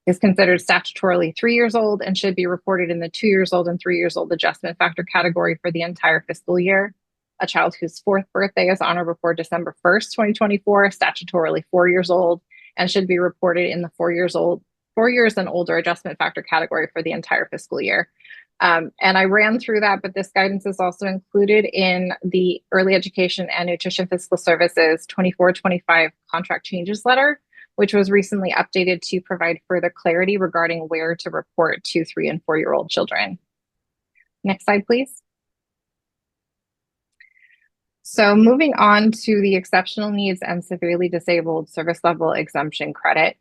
is considered statutorily 3 years old and should be reported in the 2 years old and 3 years old adjustment factor category for the entire fiscal year. A child whose 4th birthday is on or before December 1st, 2024, statutorily 4 years old and should be reported in the 4 years and older adjustment factor category for the entire fiscal year. And I ran through that, but this guidance is also included in the Early Education and Nutrition Fiscal Services 24-25 contract changes letter, which was recently updated to provide further clarity regarding where to report 2, 3, and 4-year-old children. Next slide, please. So moving on to the exceptional needs and severely disabled service level exemption credit.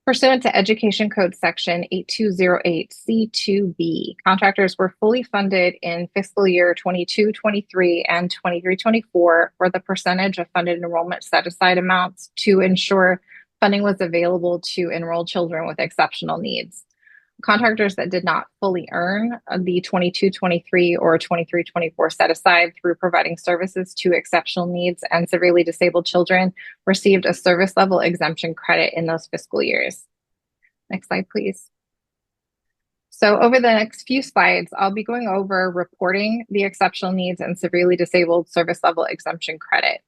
Pursuant to Education Code Section 8208 C2B, contractors were fully funded in fiscal year 22-23 and 23-24 for the percentage of funded enrollment set aside amounts to ensure funding was available to enroll children with exceptional needs. Contractors that did not fully earn the 22-23 or 23-24 set aside through providing services to exceptional needs and severely disabled children received a service level exemption credit in those fiscal years. Next slide, please. So over the next few slides, I'll be going over reporting the exceptional needs and severely disabled service level exemption credit.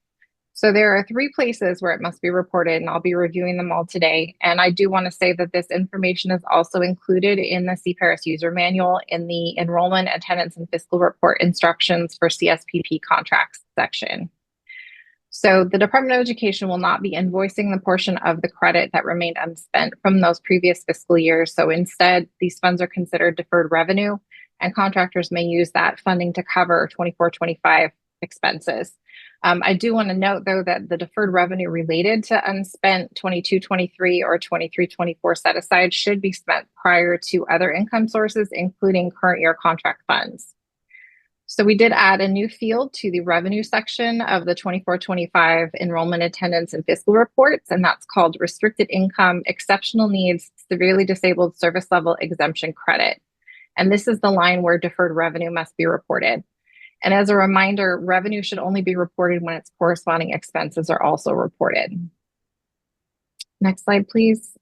So there are 3 places where it must be reported, and I'll be reviewing them all today. And I do want to say that this information is also included in the CPARES user manual in the enrollment, attendance, and fiscal report instructions for CSPP contracts section. So the Department of Education will not be invoicing the portion of the credit that remained unspent from those previous fiscal years. So instead, these funds are considered deferred revenue, and contractors may use that funding to cover 24-25 expenses. I do want to note, though, that the deferred revenue related to unspent 22-23 or 23-24 set aside should be spent prior to other income sources, including current year contract funds. So we did add a new field to the revenue section of the 24-25 enrollment attendance and fiscal reports, and that's called restricted income, exceptional needs, severely disabled service level exemption credit. And this is the line where deferred revenue must be reported. And as a reminder, revenue should only be reported when its corresponding expenses are also reported. Next slide, please.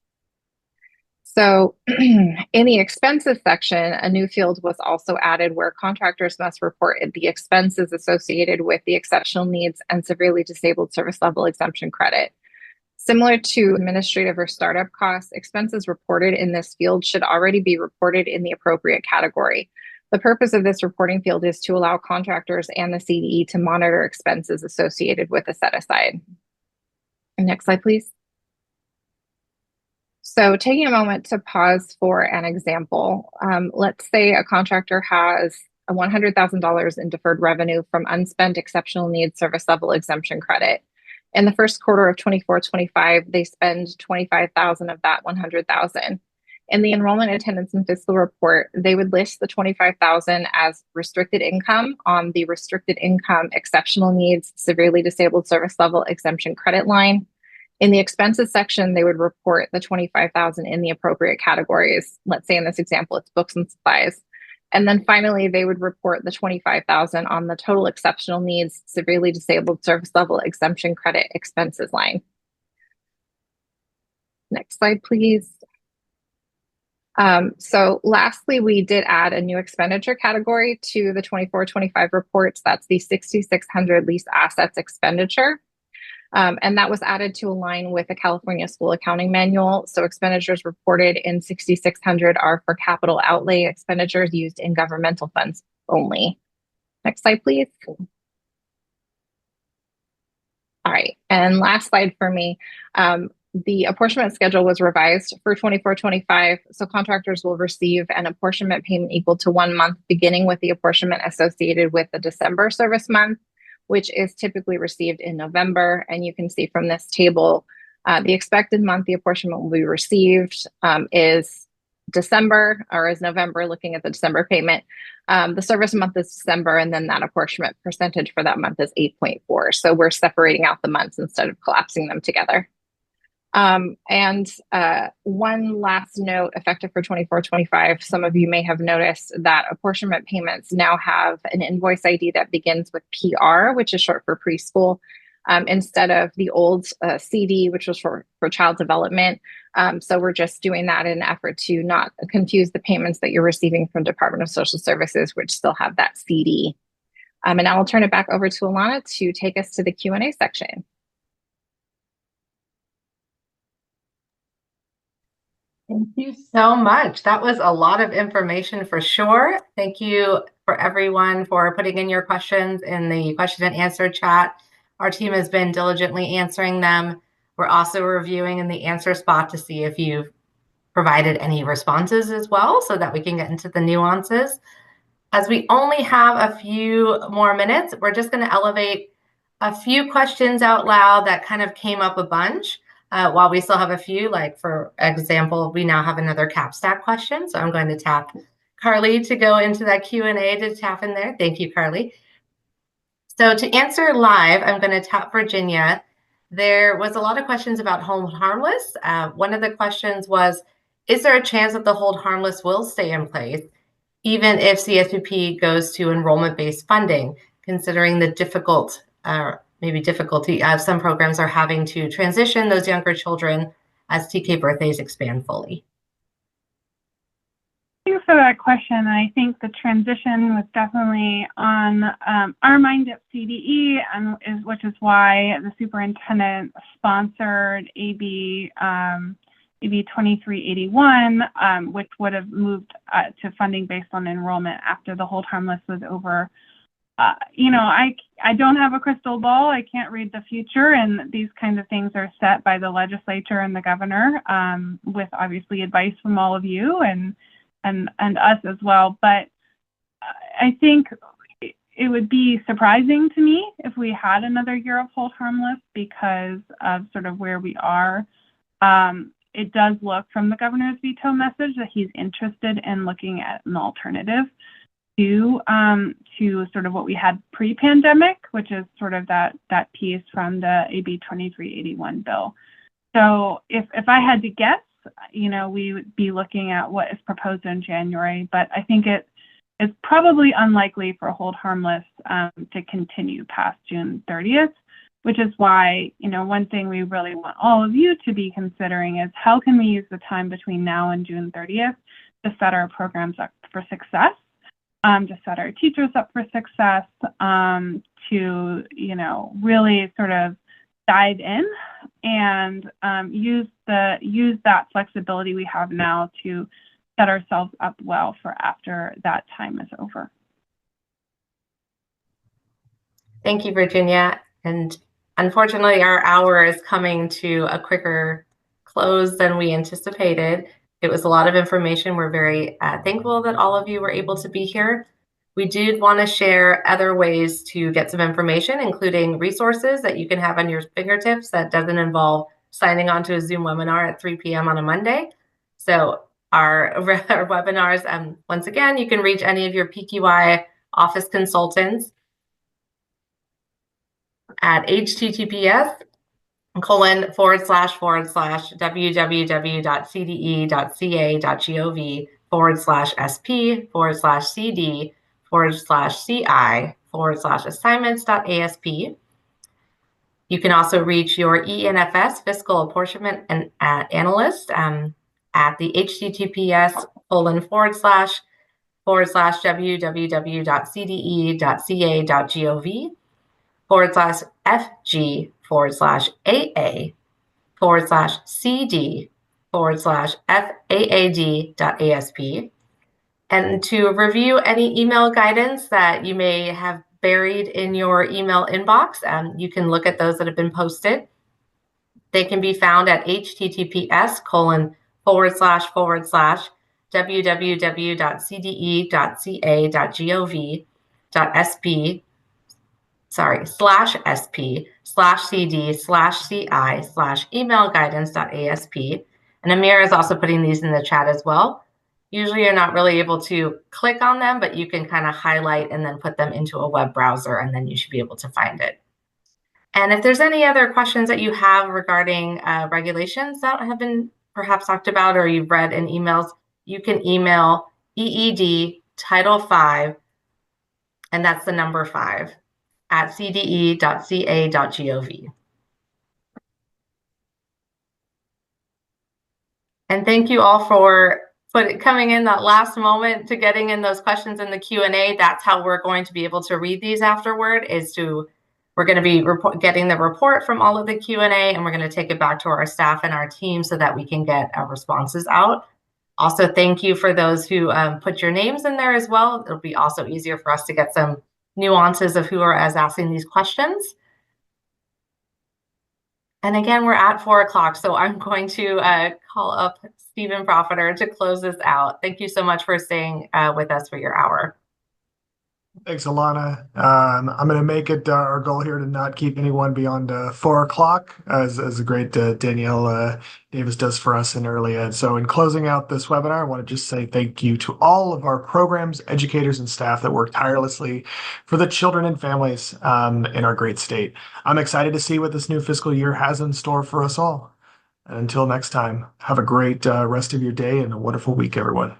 So in the expenses section, a new field was also added where contractors must report the expenses associated with the exceptional needs and severely disabled service level exemption credit. Similar to administrative or startup costs, expenses reported in this field should already be reported in the appropriate category. The purpose of this reporting field is to allow contractors and the CDE to monitor expenses associated with a set aside. Next slide, please. So taking a moment to pause for an example, let's say a contractor has a $100,000 in deferred revenue from unspent exceptional needs service level exemption credit. In the first quarter of 24-25, they spend $25,000 of that $100,000. In the enrollment attendance and fiscal report, they would list the $25,000 as restricted income on the restricted income exceptional needs severely disabled service level exemption credit line. In the expenses section, they would report the $25,000 in the appropriate categories. Let's say in this example, it's books and supplies. And then finally, they would report the $25,000 on the total exceptional needs severely disabled service level exemption credit expenses line. Next slide, please. So lastly, we did add a new expenditure category to the 24-25 reports. That's the 6,600 lease assets expenditure. And that was added to align with the California School Accounting Manual. So expenditures reported in 6,600 are for capital outlay expenditures used in governmental funds only. Next slide, please. All right, and last slide for me. The apportionment schedule was revised for 24-25, so contractors will receive an apportionment payment equal to 1 month, beginning with the apportionment associated with the December service month, which is typically received in November. And you can see from this table, the expected month the apportionment will be received is December, or is November, looking at the December payment. The service month is December, and then that apportionment percentage for that month is 8.4. So we're separating out the months instead of collapsing them together. One last note, effective for 24-25, some of you may have noticed that apportionment payments now have an invoice ID that begins with PR, which is short for preschool, instead of the old CD, which was for child development. So we're just doing that in an effort to not confuse the payments that you're receiving from Department of Social Services, which still have that CD. And I will turn it back over to Alana to take us to the Q&A section. Thank you so much. That was a lot of information for sure. Thank you for everyone for putting in your questions in the question and answer chat. Our team has been diligently answering them. We're also reviewing in the answer spot to see if you've provided any responses as well, so that we can get into the nuances. As we only have a few more minutes, we're just going to elevate a few questions out loud that kind of came up a bunch. While we still have a few, like for example, we now have another CapStack question. So I'm going to tap Carly to go into that Q&A to tap in there. Thank you, Carly. So to answer live, I'm going to tap Virginia. There was a lot of questions about hold harmless. One of the questions was, is there a chance that the hold harmless will stay in place, even if CSPP goes to enrollment-based funding, considering the difficulty some programs are having to transition those younger children as TK birthdays expand fully? Thank you for that question. I think the transition was definitely on our mind at CDE, which is why the superintendent sponsored AB 2381, which would have moved to funding based on enrollment after the hold harmless was over. I don't have a crystal ball. I can't read the future, and these kinds of things are set by the legislature and the governor, with obviously advice from all of you and us as well. But I think it would be surprising to me if we had another year of hold harmless because of sort of where we are. It does look from the governor's veto message that he's interested in looking at an alternative to sort of what we had pre-pandemic, which is sort of that piece from the AB 2381 bill. So if I had to guess, we would be looking at what is proposed in January, but I think it's probably unlikely for hold harmless to continue past June 30th, which is why, one thing we really want all of you to be considering is how can we use the time between now and June 30th to set our programs up for success, to set our teachers up for success, to, really sort of dive in and use that flexibility we have now to set ourselves up well for after that time is over. Thank you, Virginia. And unfortunately, our hour is coming to a quicker close than we anticipated. It was a lot of information. We're very thankful that all of you were able to be here. We did want to share other ways to get some information, including resources that you can have on your fingertips that doesn't involve signing on to a Zoom webinar at 3 p.m. on a Monday. So our webinars, once again, you can reach any of your PQI office consultants at https://www.cde.ca.gov/sp/cd/ci/assignments.asp. You can also reach your ENFS fiscal apportionment and analyst at the https://fg/cde.ca.gov/FG/AA/FAAD.asp. And to review any email guidance that you may have buried in your email inbox, you can look at those that have been posted. They can be found at https://www.cde.ca.gov.sp/cd/ci/email-guidance.asp. And Amir is also putting these in the chat as well. Usually you're not really able to click on them, but you can kind of highlight and then put them into a web browser, and then you should be able to find it. And if there's any other questions that you have regarding regulations that have been perhaps talked about or you've read in emails, you can email EED Title 5, and that's the number 5, at cde.ca.gov. And thank you all for coming in that last moment to getting in those questions in the Q&A. That's how we're going to be able to read these afterward, we're going to be getting the report from all of the Q&A, and we're going to take it back to our staff and our team so that we can get our responses out. Also, thank you for those who put your names in there as well. It'll be also easier for us to get some nuances of who are asking these questions. And again, we're at 4 o'clock, so I'm going to call up Stephen Profiter to close this out. Thank you so much for staying with us for your hour. Thanks, Alana. I'm going to make it our goal here to not keep anyone beyond 4 o'clock, as the great Danielle Davis does for us in early ed. So in closing out this webinar, I want to just say thank you to all of our programs, educators, and staff that work tirelessly for the children and families in our great state. I'm excited to see what this new fiscal year has in store for us all. And until next time, have a great rest of your day and a wonderful week, everyone.